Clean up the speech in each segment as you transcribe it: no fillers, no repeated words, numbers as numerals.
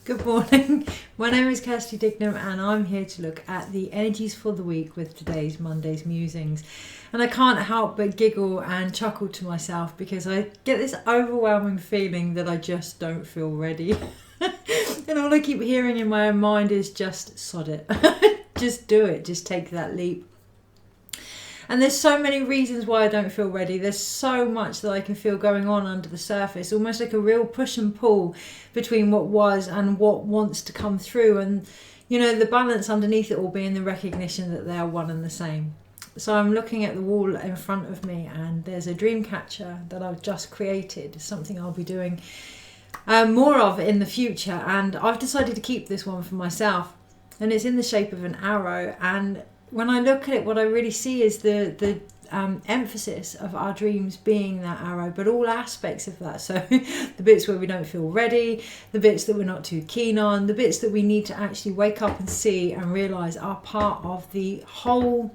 Good morning. My name is Kirsty Dignam and I'm here to look at the energies for the week with today's Monday's Musings. And I can't help but giggle and chuckle to myself because I get this overwhelming feeling that I just don't feel ready. And all I keep hearing in my own mind is just sod it. Just do it. Just take that leap. And there's so many reasons why I don't feel ready. There's so much that I can feel going on under the surface, almost like a real push and pull between what was and what wants to come through. And, you know, the balance underneath it all being the recognition that they are one and the same. So I'm looking at the wall in front of me and there's a dream catcher that I've just created, something I'll be doing more of in the future. And I've decided to keep this one for myself. And it's in the shape of an arrow, and when I look at it, what I really see is the emphasis of our dreams being that arrow, but all aspects of that. So the bits where we don't feel ready, the bits that we're not too keen on, the bits that we need to actually wake up and see and realise are part of the whole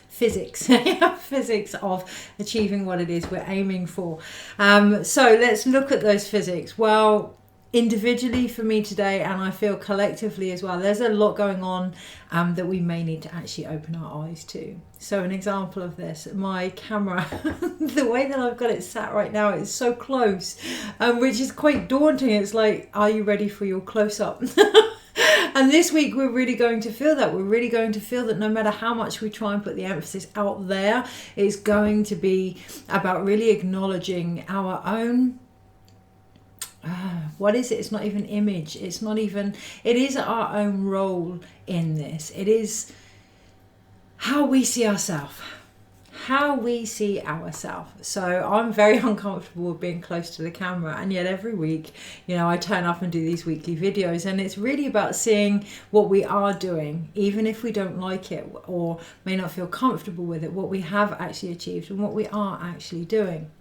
physics of achieving what it is we're aiming for. So let's look at those physics. Well, individually for me today, and I feel collectively as well, there's a lot going on that we may need to actually open our eyes to. So an example of this, my camera, the way that I've got it sat right now is so close, which is quite daunting. It's like, are you ready for your close-up? And this week we're really going to feel that. We're really going to feel that no matter how much we try and put the emphasis out there, it's going to be about really acknowledging our own what is it? It's not even image. It is our own role in this. It is how we see ourselves. So I'm very uncomfortable with being close to the camera, and yet every week, you know, I turn up and do these weekly videos, and it's really about seeing what we are doing, even if we don't like it or may not feel comfortable with it, what we have actually achieved and what we are actually doing.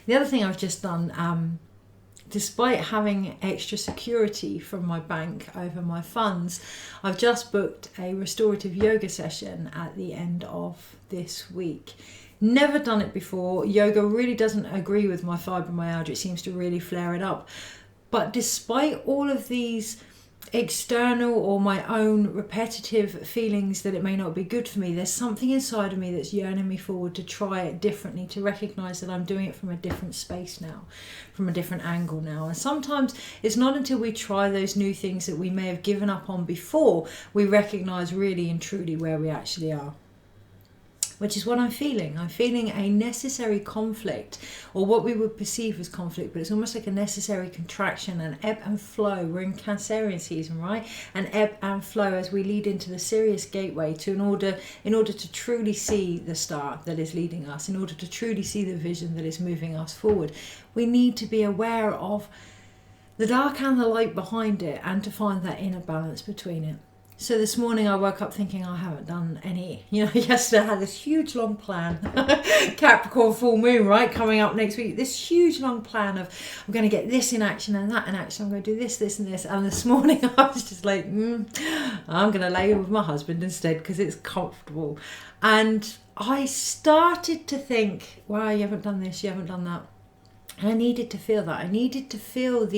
The other thing I've just done, despite having extra security from my bank over my funds, I've just booked a restorative yoga session at the end of this week. Never done it before. Yoga really doesn't agree with my fibromyalgia. It seems to really flare it up. But despite all of these external or my own repetitive feelings that it may not be good for me, there's something inside of me that's yearning me forward to try it differently, to recognize that I'm doing it from a different space now, from a different angle now. And sometimes it's not until we try those new things that we may have given up on before we recognize really and truly where we actually are. Which is what I'm feeling. I'm feeling a necessary conflict, or what we would perceive as conflict, but it's almost like a necessary contraction, an ebb and flow. We're in Cancerian season, right? An ebb and flow as we lead into the Sirius gateway in order to truly see the star that is leading us, in order to truly see the vision that is moving us forward. We need to be aware of the dark and the light behind it, and to find that inner balance between it. So this morning I woke up thinking I haven't done any, yesterday I had this huge long plan, Capricorn full moon, right, coming up next week, this huge long plan of I'm going to get this in action and that in action, I'm going to do this and this, and this morning I was just like, I'm going to lay with my husband instead because it's comfortable. And I started to think, wow, you haven't done this, you haven't done that. And I needed to feel that. I needed to feel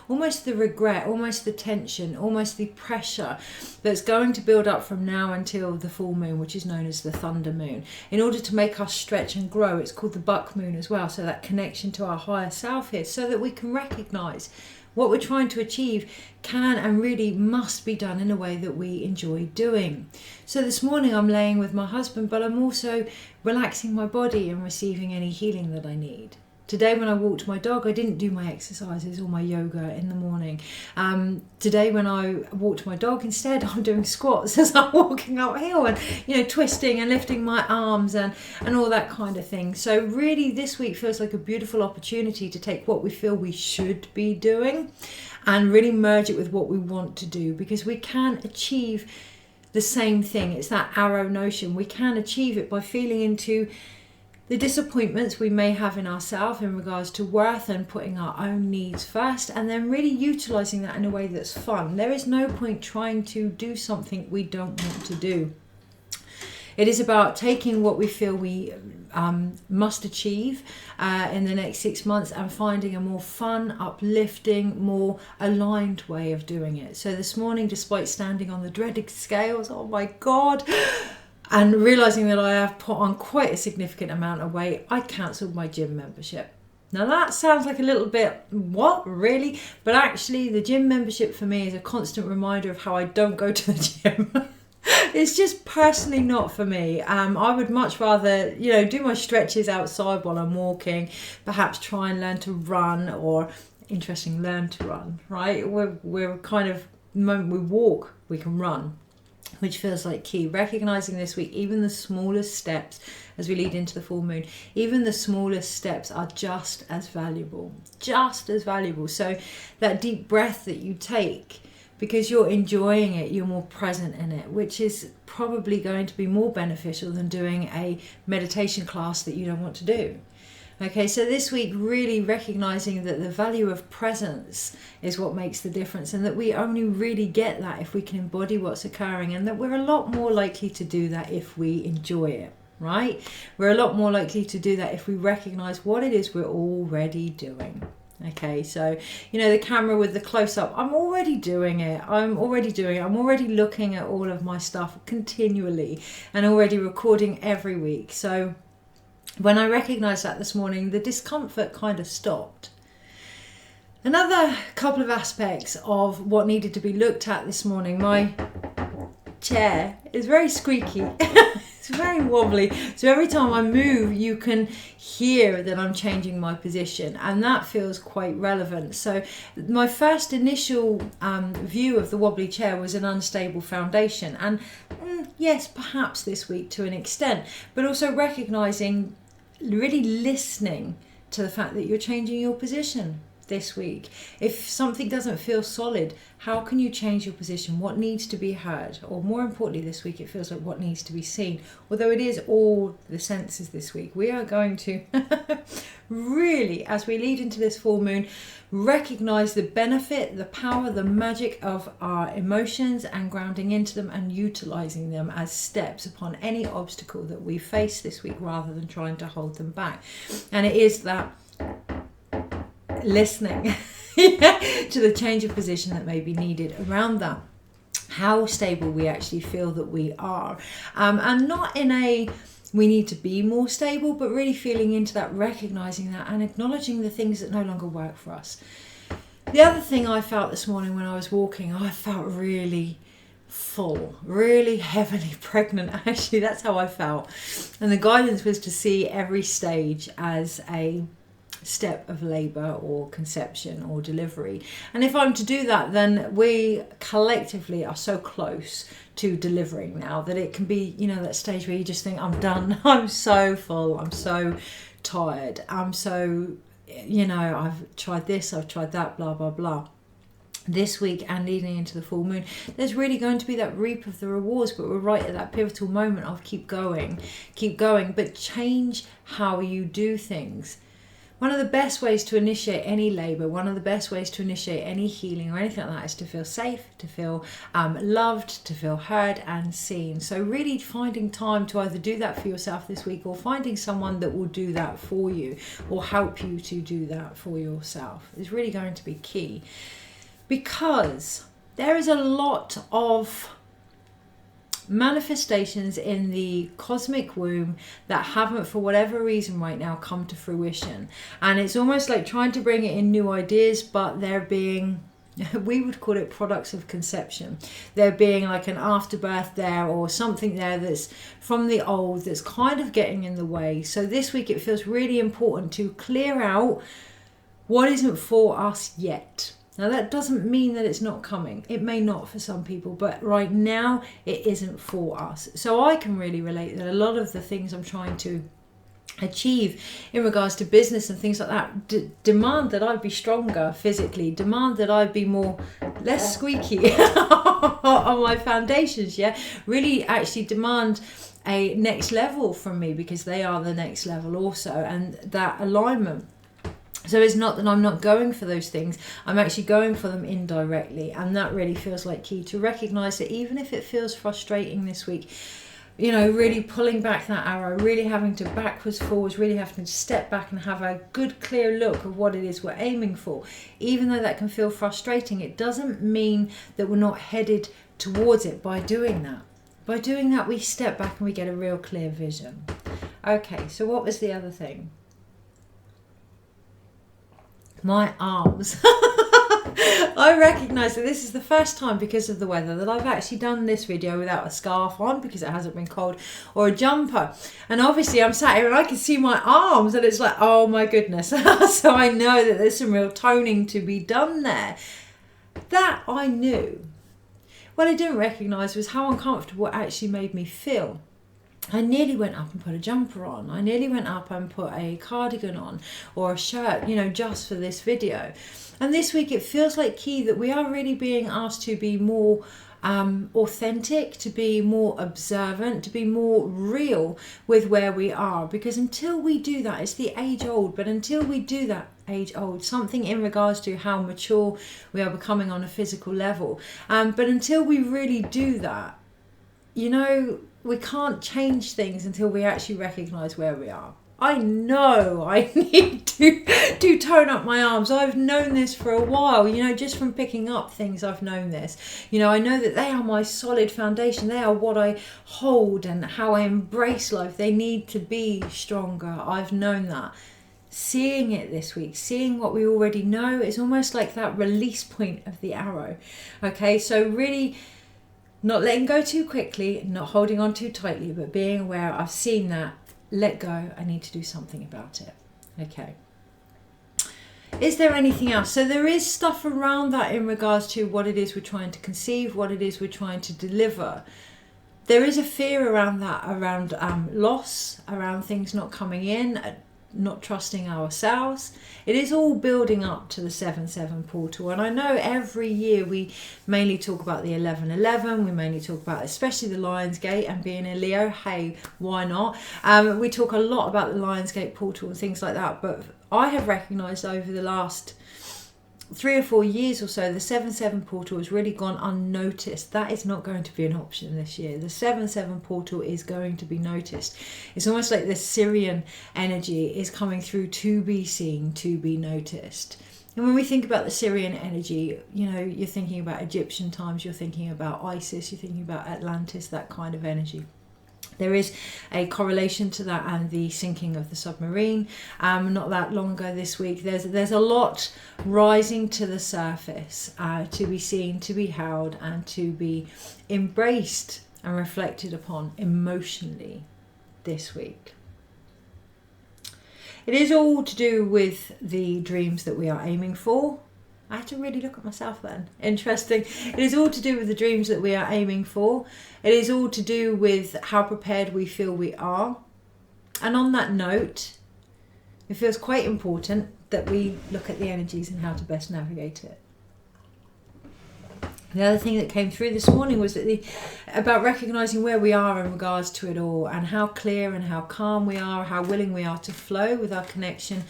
almost the regret, almost the tension, almost the pressure that's going to build up from now until the full moon, which is known as the thunder moon, in order to make us stretch and grow. It's called the buck moon as well. So that connection to our higher self here, so that we can recognize what we're trying to achieve can and really must be done in a way that we enjoy doing. So this morning I'm laying with my husband, but I'm also relaxing my body and receiving any healing that I need. Today when I walked my dog, I didn't do my exercises or my yoga in the morning. Today when I walked my dog, instead I'm doing squats as I'm walking uphill and, twisting and lifting my arms and all that kind of thing. So really this week feels like a beautiful opportunity to take what we feel we should be doing and really merge it with what we want to do, because we can achieve the same thing. It's that arrow notion. We can achieve it by feeling into the disappointments we may have in ourselves in regards to worth and putting our own needs first, and then really utilising that in a way that's fun. There is no point trying to do something we don't want to do. It is about taking what we feel we must achieve in the next 6 months and finding a more fun, uplifting, more aligned way of doing it. So this morning, despite standing on the dreaded scales, oh my God, and realising that I have put on quite a significant amount of weight, I cancelled my gym membership. Now that sounds like a little bit, what, really? But actually the gym membership for me is a constant reminder of how I don't go to the gym. It's just personally not for me. I would much rather, do my stretches outside while I'm walking, perhaps try and learn to run, or learn to run, right? We're kind of, the moment we walk, we can run, which feels like key. Recognizing this week, even the smallest steps as we lead into the full moon, even the smallest steps are just as valuable. So that deep breath that you take, because you're enjoying it, you're more present in it, which is probably going to be more beneficial than doing a meditation class that you don't want to do. Okay, so this week, really recognizing that the value of presence is what makes the difference, and that we only really get that if we can embody what's occurring, and that we're a lot more likely to do that if we enjoy it, right? We're a lot more likely to do that if we recognize what it is we're already doing. Okay, so, the camera with the close-up, I'm already doing it. I'm already looking at all of my stuff continually and already recording every week. So when I recognised that this morning, the discomfort kind of stopped. Another couple of aspects of what needed to be looked at this morning, my chair is very squeaky. It's very wobbly. So every time I move, you can hear that I'm changing my position, and that feels quite relevant. So my first initial view of the wobbly chair was an unstable foundation. And yes, perhaps this week to an extent, but also recognizing, really listening to the fact that you're changing your position this week. If something doesn't feel solid, how can you change your position? What needs to be heard? Or more importantly, this week, it feels like what needs to be seen. Although it is all the senses this week, we are going to really, as we lead into this full moon, recognize the benefit, the power, the magic of our emotions, and grounding into them and utilizing them as steps upon any obstacle that we face this week, rather than trying to hold them back. And it is that listening to the change of position that may be needed around that, how stable we actually feel that we are, and not in a we need to be more stable, but really feeling into that, recognizing that, and acknowledging the things that no longer work for us. The other thing I felt this morning when I was walking, I felt really full, really heavily pregnant. Actually, that's how I felt. And the guidance was to see every stage as a step of labour or conception or delivery. And if I'm to do that, then we collectively are so close to delivering now that it can be, that stage where you just think, I'm done, I'm so full, I'm so tired, I'm so, I've tried this, I've tried that, blah, blah, blah. This week and leading into the full moon, there's really going to be that reap of the rewards, but we're right at that pivotal moment of keep going, but change how you do things. One of the best ways to initiate any labour, one of the best ways to initiate any healing or anything like that, is to feel safe, to feel loved, to feel heard and seen. So really finding time to either do that for yourself this week, or finding someone that will do that for you or help you to do that for yourself is really going to be key. Because there is a lot of manifestations in the cosmic womb that haven't, for whatever reason right now, come to fruition. And it's almost like trying to bring it in new ideas, but they're being, we would call it products of conception. There being like an afterbirth there, or something there that's from the old that's kind of getting in the way. So this week it feels really important to clear out what isn't for us yet. Now that doesn't mean that it's not coming. It may not for some people, but right now it isn't for us. So I can really relate that a lot of the things I'm trying to achieve in regards to business and things like that demand that I be stronger physically, demand that I be less squeaky on my foundations, really actually demand a next level from me, because they are the next level also, and that alignment. So it's not that I'm not going for those things, I'm actually going for them indirectly. And that really feels like key to recognise that even if it feels frustrating this week, you know, really pulling back that arrow, really having to backwards, forwards, really having to step back and have a good, clear look of what it is we're aiming for. Even though that can feel frustrating, it doesn't mean that we're not headed towards it by doing that. By doing that, we step back and we get a real clear vision. Okay, so what was the other thing? My arms. I recognise that this is the first time, because of the weather, that I've actually done this video without a scarf on, because it hasn't been cold, or a jumper. And obviously I'm sat here and I can see my arms and it's like, oh my goodness. So I know that there's some real toning to be done there. That I knew. What I didn't recognise was how uncomfortable it actually made me feel. I nearly went up and put a jumper on. I nearly went up and put a cardigan on or a shirt, you know, just for this video. And this week it feels like key that we are really being asked to be more authentic, to be more observant, to be more real with where we are. Because until we do that, it's the age old, but until we do that, age old, something in regards to how mature we are becoming on a physical level. But until we really do that, you know, we can't change things until we actually recognise where we are. I know I need to tone up my arms. I've known this for a while, you know, just from picking up things. I've known this. You know, I know that they are my solid foundation. They are what I hold and how I embrace life. They need to be stronger. I've known that. Seeing it this week, seeing what we already know, is almost like that release point of the arrow. Okay, so really not letting go too quickly, not holding on too tightly, but being aware, I've seen that, let go, I need to do something about it. Okay. Is there anything else? So there is stuff around that in regards to what it is we're trying to conceive, what it is we're trying to deliver. There is a fear around that, around loss, around things not coming in, not trusting ourselves. It is all building up to the 7/7 portal, and I know every year we mainly talk about the 11/11. We mainly talk about especially the Lion's Gate, and being a Leo, hey, why not? We talk a lot about the Lion's Gate portal and things like that, but I have recognised over the last 3 or 4 years or so, the 7/7 portal has really gone unnoticed. That is not going to be an option this year. The 7/7 portal is going to be noticed. It's almost like the Syrian energy is coming through to be seen, to be noticed. And when we think about the Syrian energy, you know, you're thinking about Egyptian times, you're thinking about Isis, you're thinking about Atlantis, that kind of energy. There is a correlation to that and the sinking of the submarine not that long ago this week. There's a lot rising to the surface to be seen, to be held, and to be embraced and reflected upon emotionally this week. It is all to do with the dreams that we are aiming for. I had to really look at myself then. Interesting. It is all to do with the dreams that we are aiming for. It is all to do with how prepared we feel we are. And on that note, it feels quite important that we look at the energies and how to best navigate it. The other thing that came through this morning was that about recognising where we are in regards to it all, and how clear and how calm we are, how willing we are to flow with our connection.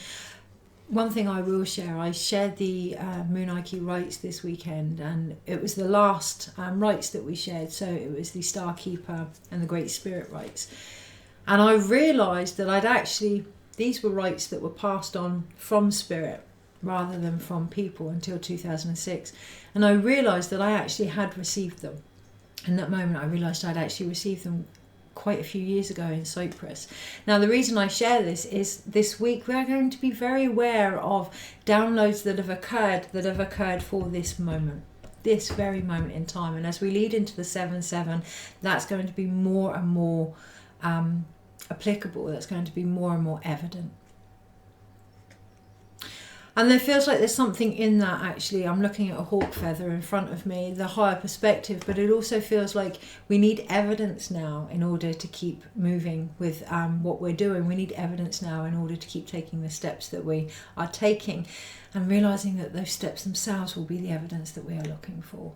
One thing I will share, I shared the Moon IQ rites this weekend, and it was the last rites that we shared. So it was the Star Keeper and the Great Spirit rites. And I realised that these were rites that were passed on from Spirit rather than from people until 2006. And I realised that I actually had received them. In that moment, I realised I'd actually received them quite a few years ago in Cyprus. Now, the reason I share this is this week we are going to be very aware of downloads that have occurred for this moment, this very moment in time. And as we lead into the 7/7, that's going to be more and more applicable. That's going to be more and more evident. And there feels like there's something in that, actually. I'm looking at a hawk feather in front of me, the higher perspective, but it also feels like we need evidence now in order to keep moving with what we're doing. We need evidence now in order to keep taking the steps that we are taking, and realising that those steps themselves will be the evidence that we are looking for.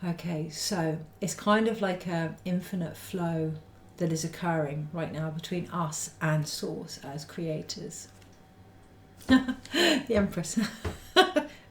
Okay, so it's kind of like an infinite flow that is occurring right now between us and Source as creators. The Empress.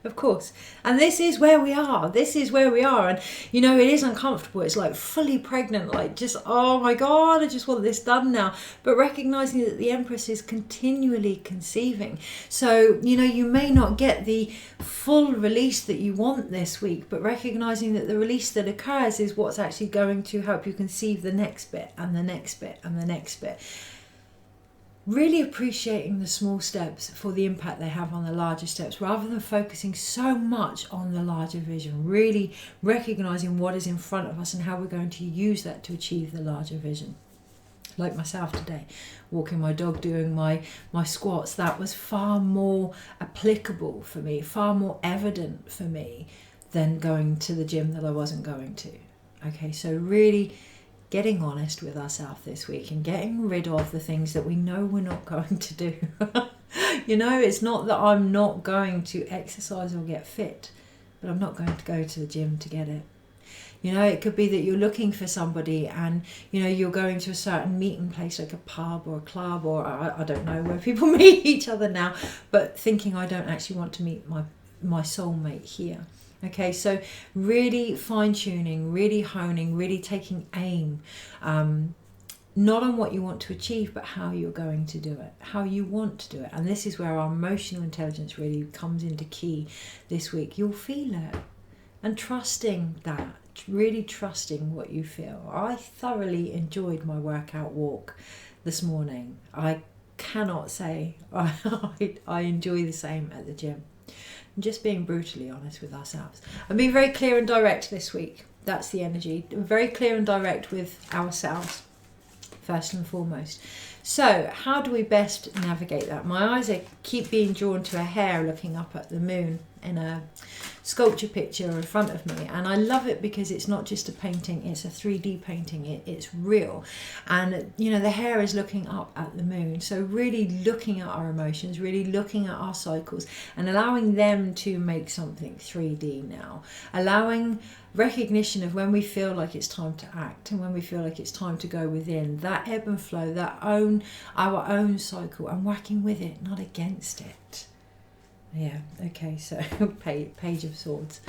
Of course. And this is where we are. This is where we are. And, you know, it is uncomfortable. It's like fully pregnant, like just, oh my God, I just want this done now. But recognizing that the Empress is continually conceiving. So, you know, you may not get the full release that you want this week, but recognizing that the release that occurs is what's actually going to help you conceive the next bit and the next bit and the next bit. Really appreciating the small steps for the impact they have on the larger steps, rather than focusing so much on the larger vision. Really recognizing what is in front of us and how we're going to use that to achieve the larger vision. Like myself today, walking my dog, doing my squats, that was far more applicable for me, far more evident for me than going to the gym that I wasn't going to. Okay, so really getting honest with ourselves this week and getting rid of the things that we know we're not going to do. You know, it's not that I'm not going to exercise or get fit, but I'm not going to go to the gym to get it. You know, it could be that you're looking for somebody and, you know, you're going to a certain meeting place like a pub or a club, or I don't know where people meet each other now, but thinking I don't actually want to meet my soulmate here. Okay, so really fine-tuning, really honing, really taking aim, not on what you want to achieve, but how you're going to do it, how you want to do it. And this is where our emotional intelligence really comes into key this week. You'll feel it. And trusting that, really trusting what you feel. I thoroughly enjoyed my workout walk this morning. I cannot say I enjoy the same at the gym. Just being brutally honest with ourselves and being very clear and direct this week. That's the energy. Very clear and direct with ourselves, first and foremost. So how do we best navigate that? My eyes keep being drawn to a hare looking up at the moon in a sculpture picture in front of me, and I love it because it's not just a painting, it's a 3D painting. It's real, and you know, the hare is looking up at the moon. So really looking at our emotions, really looking at our cycles and allowing them to make something 3D now, allowing recognition of when we feel like it's time to act and when we feel like it's time to go within that ebb and flow, our own cycle, and working with it, not against it. Yeah, okay, so Page of Swords.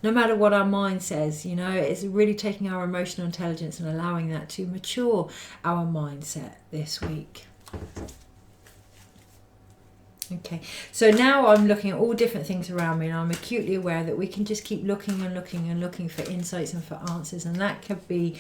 No matter what our mind says, you know, it's really taking our emotional intelligence and allowing that to mature our mindset this week. Okay, so now I'm looking at all different things around me, and I'm acutely aware that we can just keep looking and looking and looking for insights and for answers, and that could be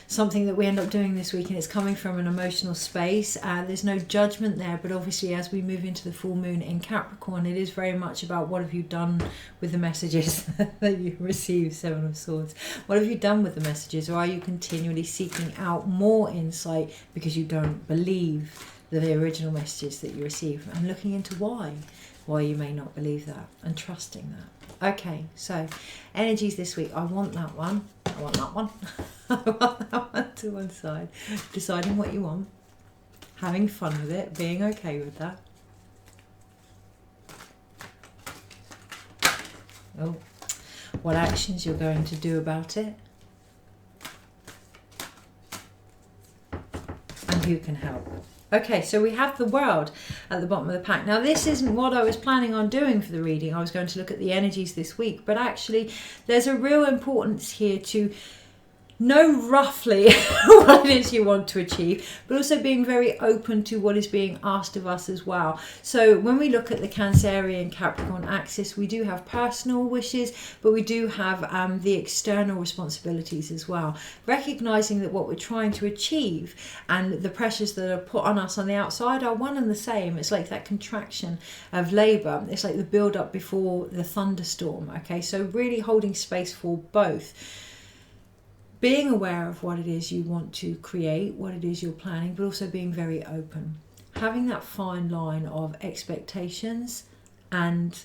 something that we end up doing this week, and it's coming from an emotional space. There's no judgment there, but obviously as we move into the full moon in Capricorn, it is very much about what have you done with the messages that you receive. Seven of Swords. What have you done with the messages, or are you continually seeking out more insight because you don't believe the original messages that you receive, and looking into why you may not believe that, and trusting that. Okay, so energies this week. I want that one. I want that one. I want that one to one side. Deciding what you want, having fun with it, being okay with that. Oh, what actions you're going to do about it, and who can help. Okay, so we have the World at the bottom of the pack. Now, this isn't what I was planning on doing for the reading. I was going to look at the energies this week, but actually there's a real importance here to know roughly what it is you want to achieve, but also being very open to what is being asked of us as well. So when we look at the Cancerian Capricorn axis, we do have personal wishes, but we do have the external responsibilities as well. Recognizing that what we're trying to achieve and the pressures that are put on us on the outside are one and the same. It's like that contraction of labor. It's like the build up before the thunderstorm. Okay, so really holding space for both. Being aware of what it is you want to create, what it is you're planning, but also being very open. Having that fine line of expectations and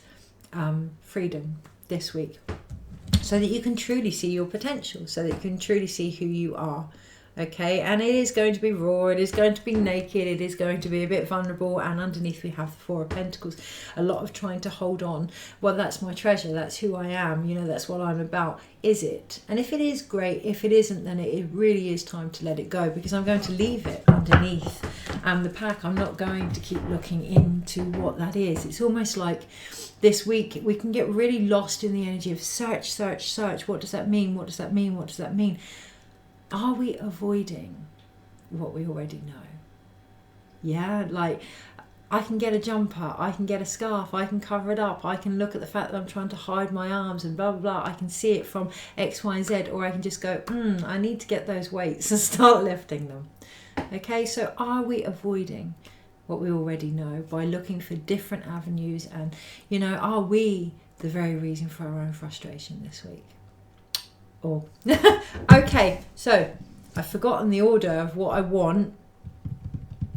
freedom this week, so that you can truly see your potential, so that you can truly see who you are. Okay, and it is going to be raw, it is going to be naked, it is going to be a bit vulnerable, and underneath we have the Four of Pentacles. A lot of trying to hold on. Well, that's my treasure, that's who I am, you know, that's what I'm about. Is it? And if it is, great. If it isn't, then it really is time to let it go, because I'm going to leave it underneath the pack, I'm not going to keep looking into what that is. It's almost like this week we can get really lost in the energy of search, search, search. What does that mean? What does that mean? What does that mean? Are we avoiding what we already know? Yeah, like I can get a jumper, I can get a scarf, I can cover it up, I can look at the fact that I'm trying to hide my arms and blah, blah, blah. I can see it from X, Y, and Z, or I can just go, I need to get those weights and start lifting them. Okay, so are we avoiding what we already know by looking for different avenues? And, are we the very reason for our own frustration this week? Or, okay, so I've forgotten the order of what I want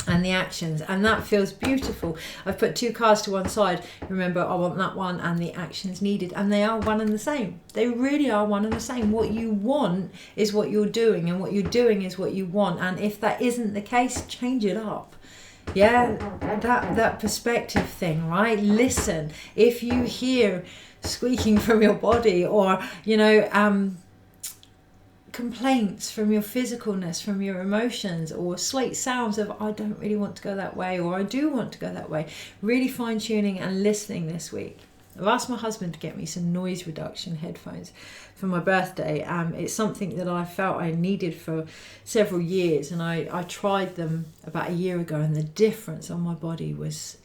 and the actions, and that feels beautiful. I've put 2 cards to one side. Remember, I want that one and the actions needed, and they are one and the same. They really are one and the same. What you want is what you're doing, and what you're doing is what you want. And if that isn't the case, change it up. Yeah, that perspective thing, right? Listen. If you hear squeaking from your body, or complaints from your physicalness, from your emotions, or slight sounds of I don't really want to go that way, or I do want to go that way, really fine-tuning and listening this week. I've asked my husband to get me some noise reduction headphones for my birthday. It's something that I felt I needed for several years, and I tried them about a year ago, and the difference on my body was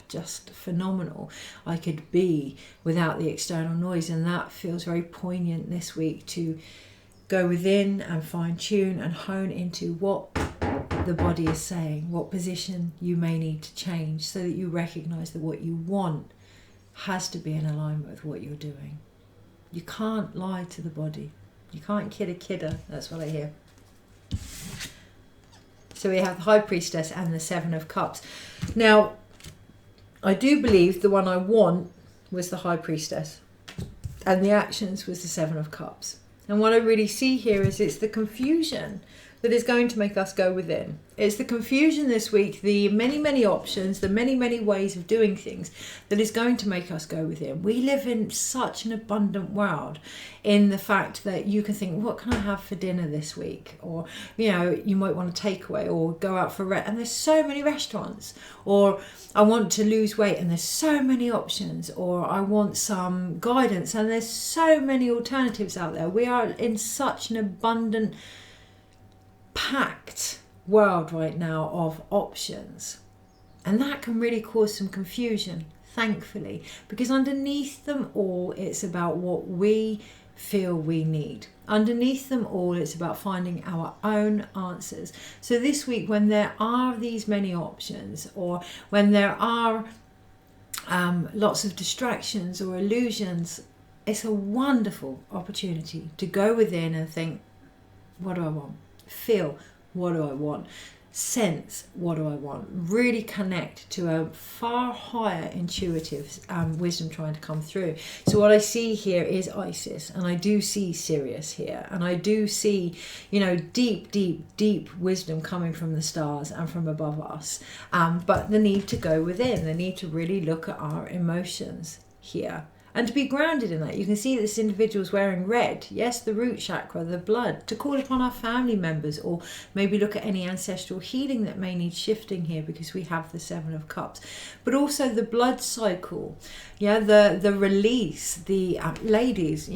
just phenomenal. I could be without the external noise, and that feels very poignant this week to go within and fine-tune and hone into what the body is saying, what position you may need to change, so that you recognize that what you want has to be in alignment with what you're doing. You can't lie to the body. You can't kid a kidder. That's what I hear. So we have the High Priestess and the Seven of Cups. Now, I do believe the one I want was the High Priestess, and the actions was the Seven of Cups. And what I really see here is it's the confusion that is going to make us go within. It's the confusion this week, the many, many options, the many, many ways of doing things that is going to make us go within. We live in such an abundant world in the fact that you can think, what can I have for dinner this week? Or, you might want a takeaway or go out for and there's so many restaurants. Or I want to lose weight and there's so many options. Or I want some guidance and there's so many alternatives out there. We are in such an abundant, packed world right now of options, and that can really cause some confusion, thankfully, because underneath them all it's about what we feel we need. Underneath them all it's about finding our own answers. So this week, when there are these many options, or when there are lots of distractions or illusions, it's a wonderful opportunity to go within and think, what do I want? Feel, what do I want? Sense, what do I want? Really connect to a far higher intuitive wisdom trying to come through. So what I see here is Isis, and I do see Sirius here, and I do see, deep, deep, deep wisdom coming from the stars and from above us. But the need to go within, the need to really look at our emotions here. And to be grounded in that, you can see this individual's wearing red. Yes, the root chakra, the blood, to call upon our family members, or maybe look at any ancestral healing that may need shifting here, because we have the Seven of Cups. But also the blood cycle, the release, the ladies,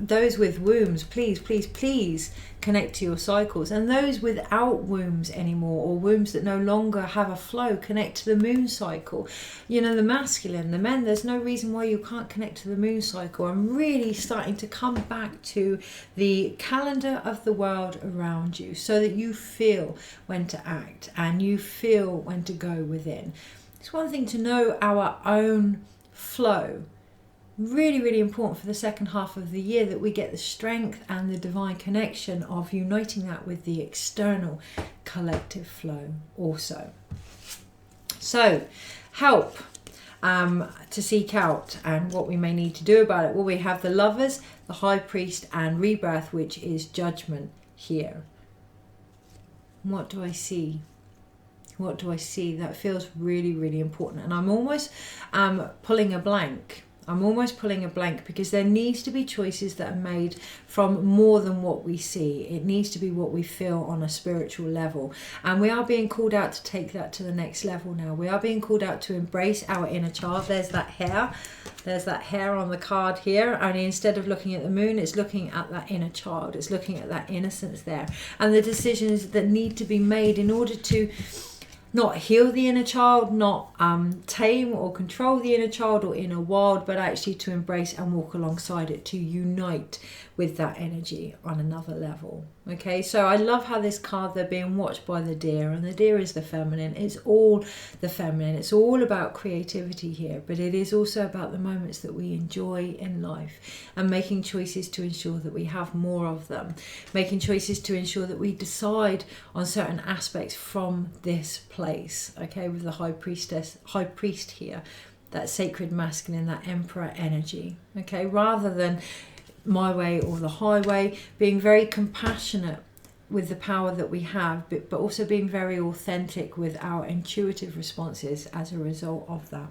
those with wombs, please, please, please connect to your cycles. And those without wombs anymore, or wombs that no longer have a flow, connect to the moon cycle. The masculine, the men, there's no reason why you can't connect to the moon cycle. I'm really starting to come back to the calendar of the world around you, so that you feel when to act and you feel when to go within. It's one thing to know our own flow. Really, really important for the second half of the year, that we get the strength and the divine connection of uniting that with the external collective flow also. So, help to seek out, and what we may need to do about it. Well, we have the Lovers, the High Priest, and Rebirth, which is Judgment here. What do I see? What do I see? That feels really, really important. And I'm almost pulling a blank I'm almost pulling a blank, because there needs to be choices that are made from more than what we see. It needs to be what we feel on a spiritual level. And we are being called out to take that to the next level now. We are being called out to embrace our inner child. There's that hair. There's that hair on the card here. Only instead of looking at the moon, it's looking at that inner child. It's looking at that innocence there. And the decisions that need to be made in order to not heal the inner child, not tame or control the inner child or inner wild, but actually to embrace and walk alongside it, to unite with that energy on another level. Okay, so I love how this card, they're being watched by the deer, and the deer is the feminine. It's all the feminine. It's all about creativity here, but it is also about the moments that we enjoy in life and making choices to ensure that we have more of them, making choices to ensure that we decide on certain aspects from this place. Okay, with the high priest here, that sacred masculine, that emperor energy. Okay, rather than my way or the highway, being very compassionate with the power that we have, but also being very authentic with our intuitive responses as a result of that.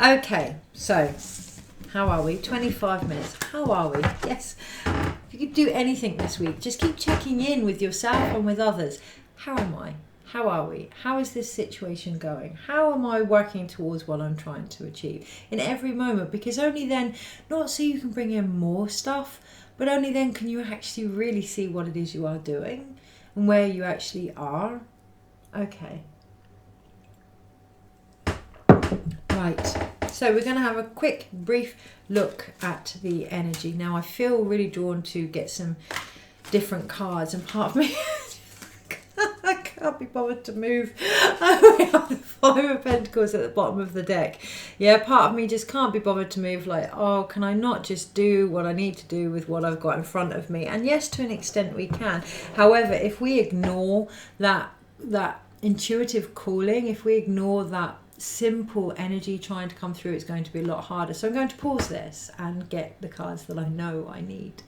Okay, so how are we? 25 minutes. How are we? Yes. If you could do anything this week, just keep checking in with yourself and with others. How am I? How are we? How is this situation going? How am I working towards what I'm trying to achieve in every moment? Because only then, not so you can bring in more stuff, but only then can you actually really see what it is you are doing and where you actually are. Okay. Right. So we're going to have a quick, brief look at the energy. Now I feel really drawn to get some different cards, and part of me I can't be bothered to move. We have the Five of Pentacles at the bottom of the deck. Yeah, part of me just can't be bothered to move, like, oh, can I not just do what I need to do with what I've got in front of me? And yes, to an extent we can. However, if we ignore that intuitive calling, if we ignore that simple energy trying to come through, it's going to be a lot harder. So I'm going to pause this and get the cards that I know I need.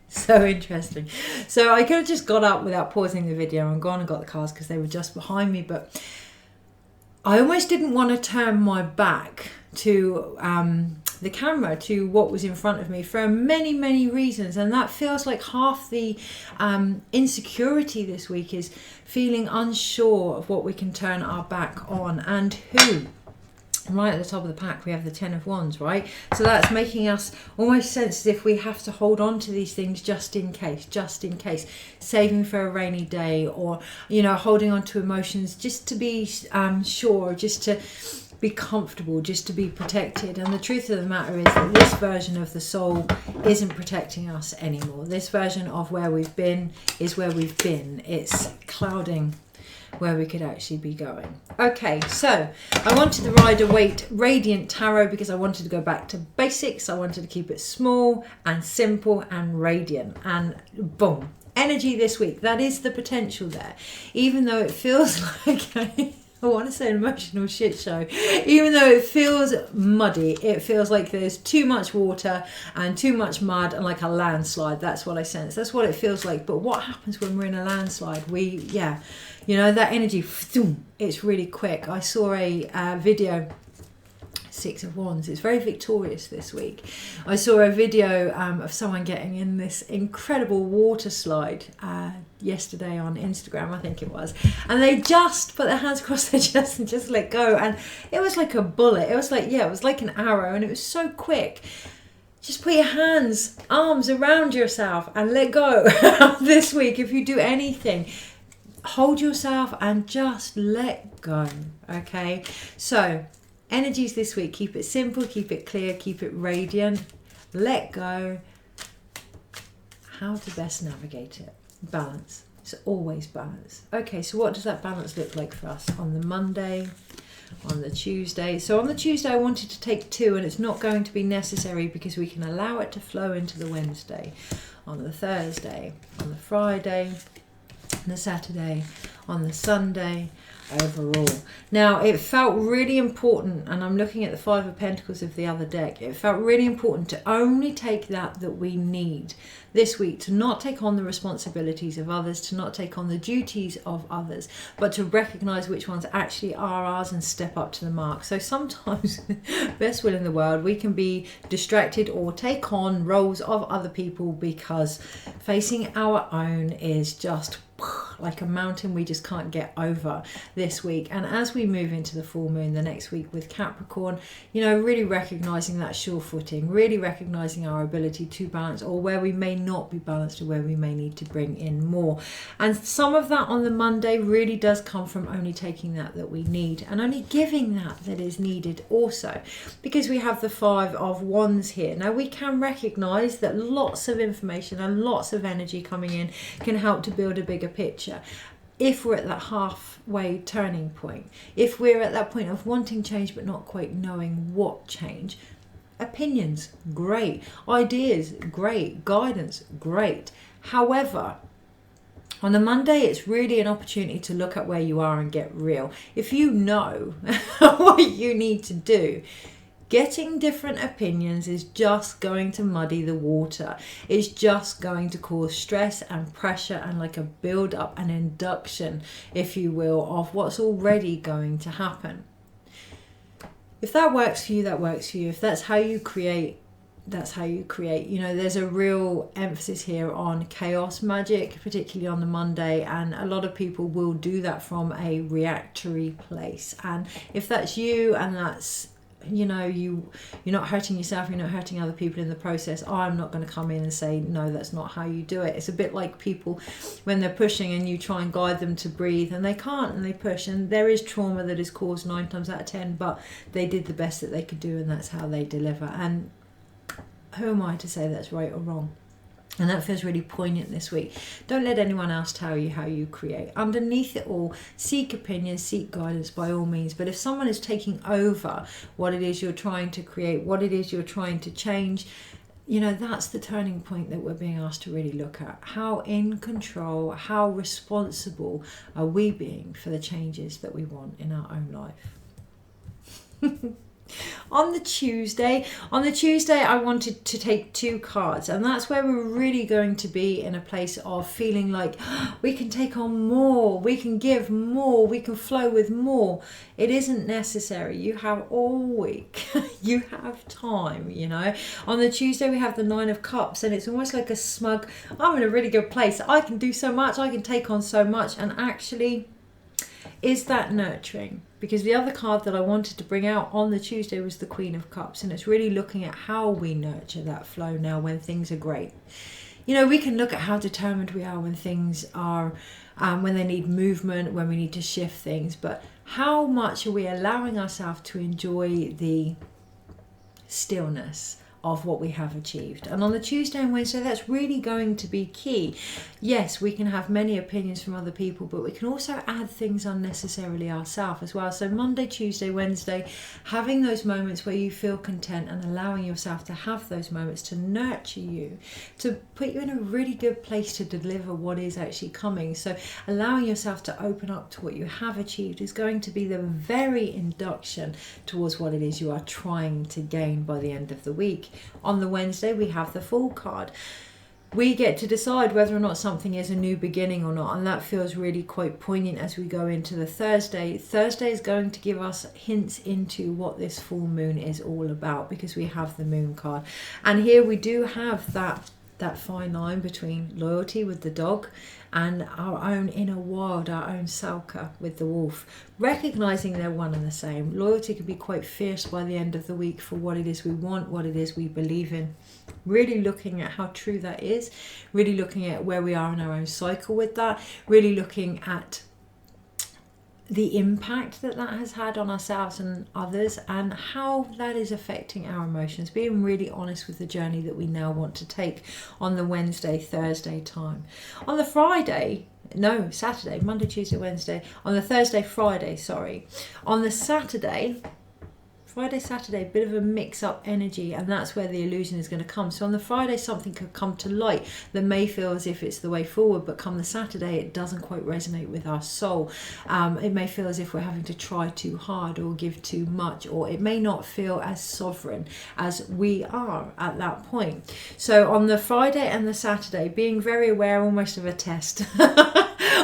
So interesting. So I could have just got up without pausing the video and gone and got the cards because they were just behind me, but I almost didn't want to turn my back to the camera, to what was in front of me, for many reasons. And that feels like half the insecurity this week is feeling unsure of what we can turn our back on and who. Right at the top of the pack we have the Ten of Wands, right? So that's making us almost sense as if we have to hold on to these things just in case, saving for a rainy day, or, you know, holding on to emotions just to be sure, just to be comfortable, just to be protected. And the truth of the matter is that this version of the soul isn't protecting us anymore. This version of where we've been is where we've been. It's clouding where we could actually be going. Okay, so I wanted the Rider-Waite Radiant Tarot because I wanted to go back to basics. I wanted to keep it small and simple and radiant, and boom, energy this week. That is the potential there, even though it feels like I want to say an emotional shit show. Even though it feels muddy, it feels like there's too much water and too much mud and like a landslide. That's what I sense. That's what it feels like. But what happens when we're in a landslide? You know, that energy, it's really quick. I saw a video, Six of Wands. It's very victorious this week. I saw a video of someone getting in this incredible water slide yesterday on Instagram, I think it was. And they just put their hands across their chest and just let go. And it was like a bullet. It was like, it was like an arrow, and it was so quick. Just put your arms around yourself and let go this week. If you do anything, hold yourself and just let go. Okay, so energies this week: keep it simple, keep it clear, keep it radiant, let go. How to best navigate it? Balance. It's always balance. Okay, so what does that balance look like for us on the Monday, on the Tuesday? So on the Tuesday I wanted to take 2, and it's not going to be necessary because we can allow it to flow into the Wednesday. On the Thursday, on the Friday, on the Saturday, on the Sunday, overall. Now, it felt really important, and I'm looking at the Five of Pentacles of the other deck. It felt really important to only take that we need this week, to not take on the responsibilities of others, to not take on the duties of others, but to recognize which ones actually are ours and step up to the mark. So sometimes, best will in the world, we can be distracted or take on roles of other people because facing our own is just like a mountain we just can't get over this week. And as we move into the full moon the next week with Capricorn, you know, really recognizing that sure footing, really recognizing our ability to balance, or where we may not be balanced, or where we may need to bring in more. And some of that on the Monday really does come from only taking that we need, and only giving that is needed also, because we have the Five of Wands here. Now, we can recognize that lots of information and lots of energy coming in can help to build a bigger picture. If we're at that halfway turning point, if we're at that point of wanting change but not quite knowing what change, opinions, great. Ideas, great. Guidance, great. However, on the Monday, it's really an opportunity to look at where you are and get real. If you know what you need to do, getting different opinions is just going to muddy the water. It's just going to cause stress and pressure and like a build up and induction, if you will, of what's already going to happen. If that works for you, that works for you. If that's how you create, that's how you create. You know, there's a real emphasis here on chaos magic, particularly on the Monday, and a lot of people will do that from a reactory place. And if that's you, and that's, you know, you're not hurting yourself, you're not hurting other people in the process, I'm not going to come in and say, no, that's not how you do it. It's a bit like people when they're pushing and you try and guide them to breathe and they can't, and they push, and there is trauma that is caused 9 times out of 10, but they did the best that they could do, and that's how they deliver. And who am I to say that's right or wrong? And that feels really poignant this week. Don't let anyone else tell you how you create. Underneath it all, seek opinions, seek guidance by all means. But if someone is taking over what it is you're trying to create, what it is you're trying to change, you know, that's the turning point that we're being asked to really look at. How in control, how responsible are we being for the changes that we want in our own life? On the Tuesday, I wanted to take 2 cards, and that's where we're really going to be in a place of feeling like we can take on more, we can give more, we can flow with more. It isn't necessary. You have all week. You have time, you know. On the Tuesday, we have the 9 of Cups, and it's almost like a smug, I'm in a really good place. I can do so much. I can take on so much. And actually, is that nurturing? Because the other card that I wanted to bring out on the Tuesday was the Queen of Cups, and it's really looking at how we nurture that flow now when things are great. You know, we can look at how determined we are when things are, when they need movement, when we need to shift things, but how much are we allowing ourselves to enjoy the stillness of what we have achieved? And on the Tuesday and Wednesday, that's really going to be key. Yes, we can have many opinions from other people, but we can also add things unnecessarily ourselves as well. So Monday, Tuesday, Wednesday, having those moments where you feel content and allowing yourself to have those moments to nurture you, to put you in a really good place to deliver what is actually coming. So allowing yourself to open up to what you have achieved is going to be the very induction towards what it is you are trying to gain by the end of the week. On the Wednesday, we have the Fool card. We get to decide whether or not something is a new beginning or not, and that feels really quite poignant as we go into the Thursday. Thursday is going to give us hints into what this full moon is all about, because we have the Moon card. And here we do have that fine line between loyalty with the dog and our own inner wild, our own Salka with the wolf, recognizing they're one and the same. Loyalty can be quite fierce by the end of the week for what it is we want, what it is we believe in. Really looking at how true that is, really looking at where we are in our own cycle with that, really looking at the impact that has had on ourselves and others, and how that is affecting our emotions, being really honest with the journey that we now want to take on the Wednesday, Thursday time. On the Saturday, Monday, Tuesday, Wednesday, on the Thursday, Friday, sorry. On the Saturday, Friday, Saturday, a bit of a mix-up energy, and that's where the illusion is going to come. So on the Friday, something could come to light that may feel as if it's the way forward, but come the Saturday, it doesn't quite resonate with our soul. It may feel as if we're having to try too hard or give too much, or it may not feel as sovereign as we are at that point. So on the Friday and the Saturday, being very aware, almost of a test,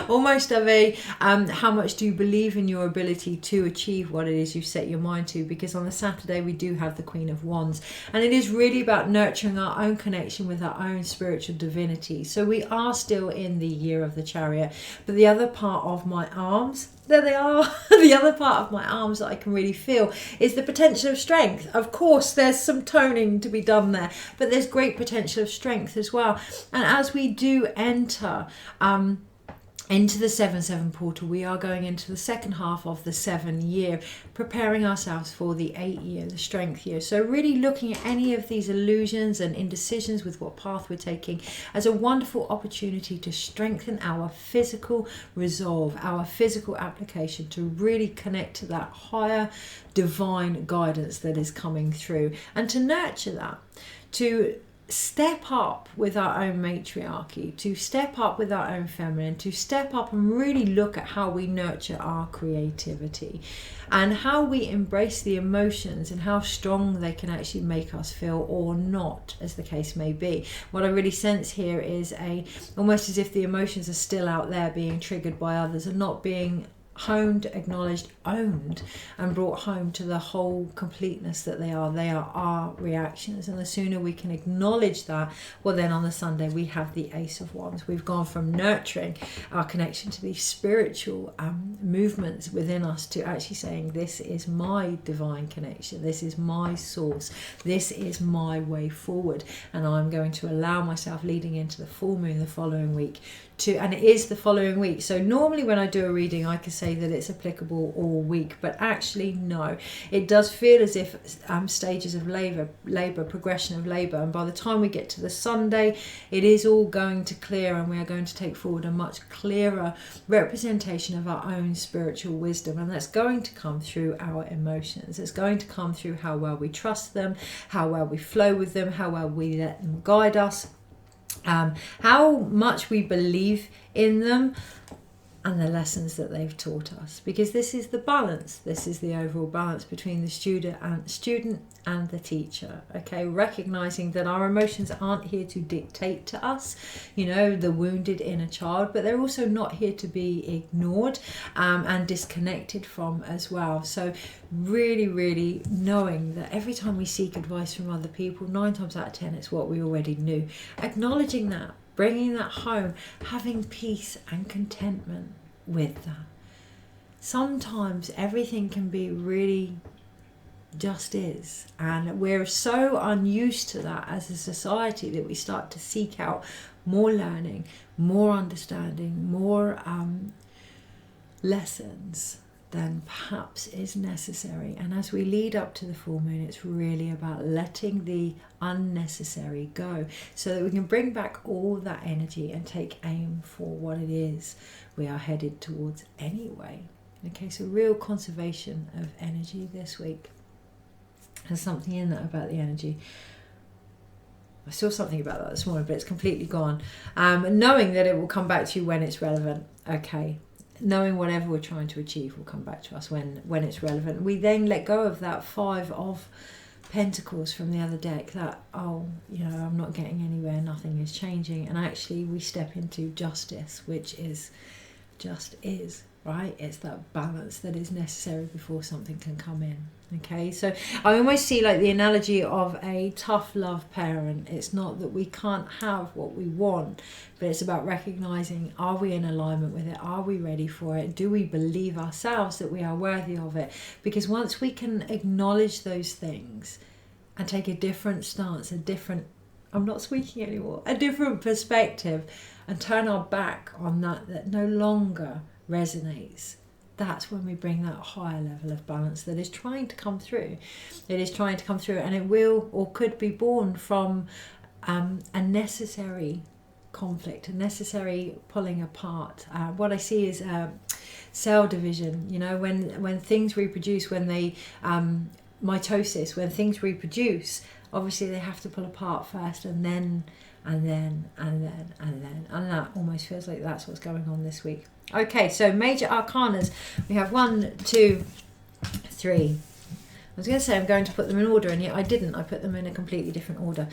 almost of a how much do you believe in your ability to achieve what it is you set your mind to, because on the Saturday we do have the Queen of Wands, and it is really about nurturing our own connection with our own spiritual divinity. So we are still in the year of the Chariot, but the other part of my arms, there they are, the other part of my arms that I can really feel is the potential of strength. Of course, there's some toning to be done there, but there's great potential of strength as well. And as we do enter into the 7-7 portal, we are going into the second half of the 7 year, preparing ourselves for the 8 year, the strength year. So really looking at any of these illusions and indecisions with what path we're taking as a wonderful opportunity to strengthen our physical resolve, our physical application, to really connect to that higher divine guidance that is coming through, and to nurture that, to step up with our own matriarchy, to step up with our own feminine, to step up and really look at how we nurture our creativity and how we embrace the emotions and how strong they can actually make us feel, or not, as the case may be. What I really sense here is almost as if the emotions are still out there being triggered by others and not being honed, acknowledged, owned, and brought home to the whole completeness that they are. They are our reactions, and the sooner we can acknowledge that, well, then on the Sunday we have the Ace of Wands. We've gone from nurturing our connection to these spiritual movements within us to actually saying, this is my divine connection, this is my source, this is my way forward, and I'm going to allow myself, leading into the full moon the following week, and it is the following week. So normally when I do a reading I can say that it's applicable all week, but actually no, it does feel as if stages of labor, progression of labor, and by the time we get to the Sunday it is all going to clear, and we are going to take forward a much clearer representation of our own spiritual wisdom, and that's going to come through our emotions. It's going to come through how well we trust them, how well we flow with them, how well we let them guide us, how much we believe in them, and the lessons that they've taught us, because this is the balance, this is the overall balance between the student and the teacher. Okay, recognizing that our emotions aren't here to dictate to us, the wounded inner child, but they're also not here to be ignored and disconnected from as well. So really knowing that every time we seek advice from other people, 9 times out of 10 it's what we already knew. Acknowledging that, bringing that home, having peace and contentment with that. Sometimes everything can be really just is, and we're so unused to that as a society that we start to seek out more learning, more understanding, more lessons than perhaps is necessary. And as we lead up to the full moon, it's really about letting the unnecessary go, so that we can bring back all that energy and take aim for what it is we are headed towards anyway. Okay, so real conservation of energy this week. There's something in that about the energy. I saw something about that this morning, but it's completely gone. Knowing that it will come back to you when it's relevant. Okay, knowing whatever we're trying to achieve will come back to us when it's relevant. We then let go of that 5 of Pentacles from the other deck, that I'm not getting anywhere, nothing is changing, and actually we step into justice, which is just is, right? It's that balance that is necessary before something can come in. Okay, so I almost see like the analogy of a tough love parent. It's not that we can't have what we want, but it's about recognizing, are we in alignment with it? Are we ready for it? Do we believe ourselves that we are worthy of it? Because once we can acknowledge those things and take a different stance, I'm not squeaking anymore, a different perspective, and turn our back on that no longer resonates, that's when we bring that higher level of balance that is trying to come through. It is trying to come through, and it will or could be born from a necessary conflict, a necessary pulling apart. What I see is cell division. When things reproduce, when they mitosis, when things reproduce, obviously they have to pull apart first, and then and that almost feels like that's what's going on this week. Okay, so major arcanas, we have 1, 2, 3. I was going to say I'm going to put them in order, and yet I didn't. I put them in a completely different order.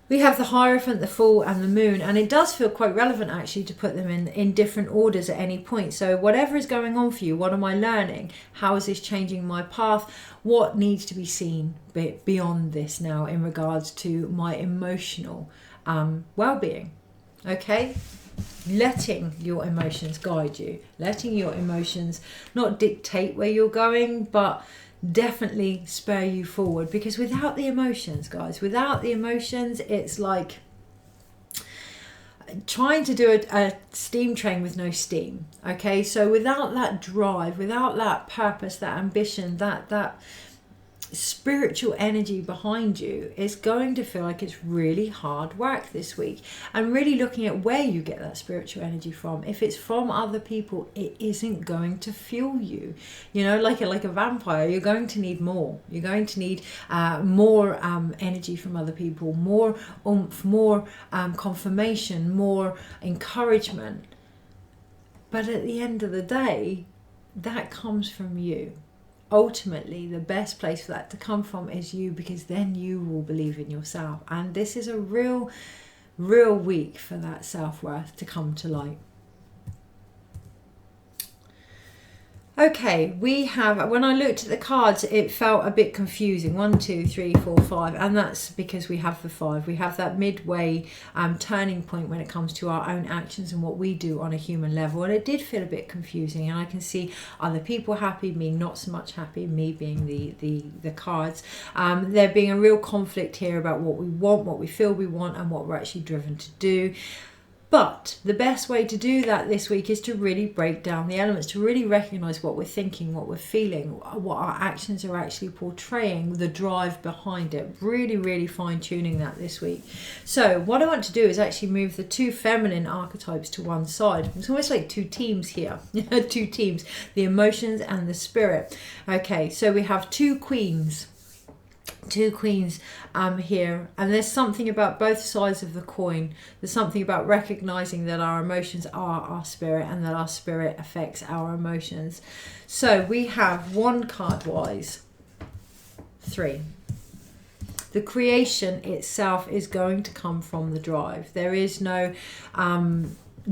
We have the Hierophant, the Fool, and the Moon, and it does feel quite relevant actually to put them in different orders at any point. So whatever is going on for you, what am I learning? How is this changing my path? What needs to be seen beyond this now in regards to my emotional well-being? Okay? Letting your emotions guide you, letting your emotions not dictate where you're going, but definitely spur you forward. Because without the emotions, guys, without the emotions, it's like trying to do a steam train with no steam. Okay, so without that drive, without that purpose, that ambition, that spiritual energy behind you, it's going to feel like it's really hard work this week. And really looking at where you get that spiritual energy from. If it's from other people, it isn't going to fuel you. You know, like a vampire, you're going to need more. You're going to need more energy from other people, more oomph, more confirmation, more encouragement. But at the end of the day, that comes from you. Ultimately, the best place for that to come from is you, because then you will believe in yourself. And this is a real week for that self-worth to come to light. Okay, we have, when I looked at the cards, it felt a bit confusing. 1, 2, 3, 4, 5, and that's because we have the 5. We have that midway turning point when it comes to our own actions and what we do on a human level. And it did feel a bit confusing, and I can see other people happy, me not so much happy, me being the cards. There being a real conflict here about what we want, what we feel we want, and what we're actually driven to do. But the best way to do that this week is to really break down the elements, to really recognize what we're thinking, what we're feeling, what our actions are actually portraying, the drive behind it. Really fine-tuning that this week. So what I want to do is actually move the 2 feminine archetypes to one side. It's almost like 2 teams here. 2 teams, the emotions and the spirit. Okay, so we have 2 queens. 2 queens here, and there's something about both sides of the coin. There's something about recognizing that our emotions are our spirit, and that our spirit affects our emotions. So we have 1 card wise, 3. The creation itself is going to come from the drive. There is no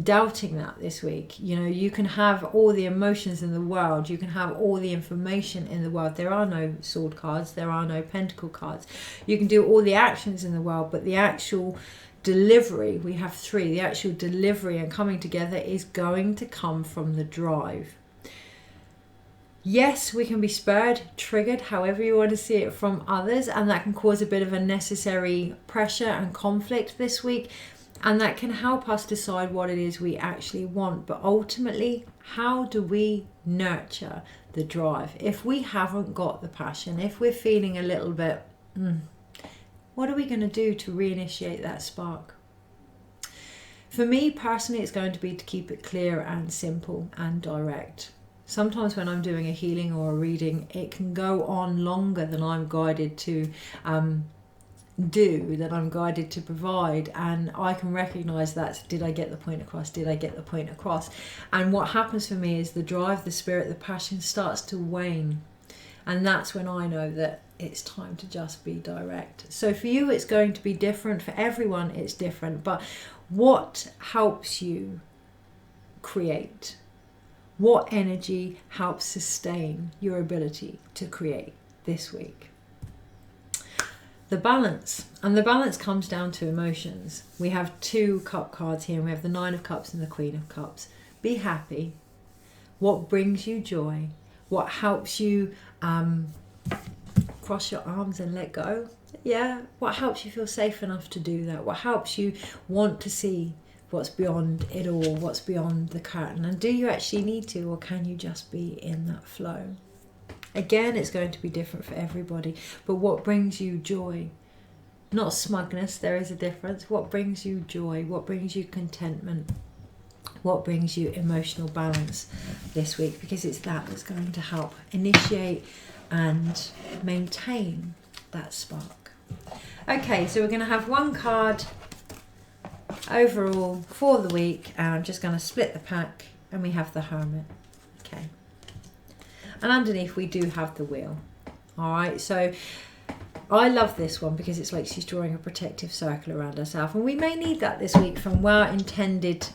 doubting that this week. You know, you can have all the emotions in the world, you can have all the information in the world. There are no sword cards, there are no pentacle cards. You can do all the actions in the world, but the actual delivery, we have 3, the actual delivery and coming together is going to come from the drive. Yes, we can be spurred, triggered, however you want to see it, from others, and that can cause a bit of unnecessary pressure and conflict this week. And that can help us decide what it is we actually want. But ultimately, how do we nurture the drive? If we haven't got the passion, if we're feeling a little bit, what are we going to do to reinitiate that spark? For me personally, it's going to be to keep it clear and simple and direct. Sometimes when I'm doing a healing or a reading, it can go on longer than I'm guided to that I'm guided to provide, and I can recognize that. Did I get the point across? Did I get the point across? And what happens for me is the drive, the spirit, the passion starts to wane, and that's when I know that it's time to just be direct. So for you it's going to be different, for everyone it's different, but what helps you create? What energy helps sustain your ability to create this week? The balance, and the balance comes down to emotions. We have 2 cup cards here, and we have the 9 of Cups and the Queen of Cups. Be happy. What brings you joy? What helps you cross your arms and let go? Yeah. What helps you feel safe enough to do that? What helps you want to see what's beyond it all, what's beyond the curtain? And do you actually need to, or can you just be in that flow? Again, it's going to be different for everybody, but what brings you joy? Not smugness, there is a difference. What brings you joy? What brings you contentment? what brings you emotional balance this week, because it's that that's going to help initiate and maintain that spark. Okay, so we're going to have one card overall for the week, and I'm just going to split the pack, and we have the Hermit. Okay, and underneath we do have the Wheel. All right, so I love this one because it's like she's drawing a protective circle around herself, and we may need that this week from well-intended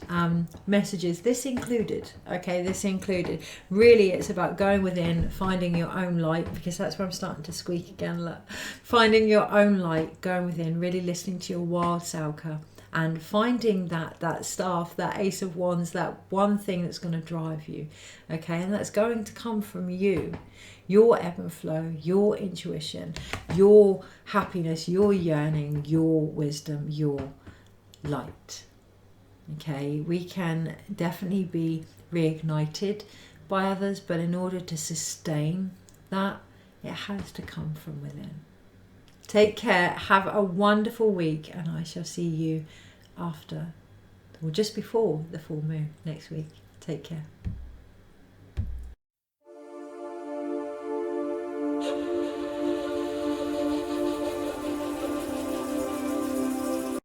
messages, this included. Okay, this included. Really, it's about going within, finding your own light, because that's where I'm starting to squeak again. Look, finding your own light, going within, really listening to your wild Salka, and finding that staff, that Ace of Wands, that one thing that's going to drive you. Okay, and that's going to come from you. Your ebb and flow, your intuition, your happiness, your yearning, your wisdom, your light. Okay, we can definitely be reignited by others, but in order to sustain that, it has to come from within. Take care, have a wonderful week, and I shall see you after, or just before the full moon next week. Take care.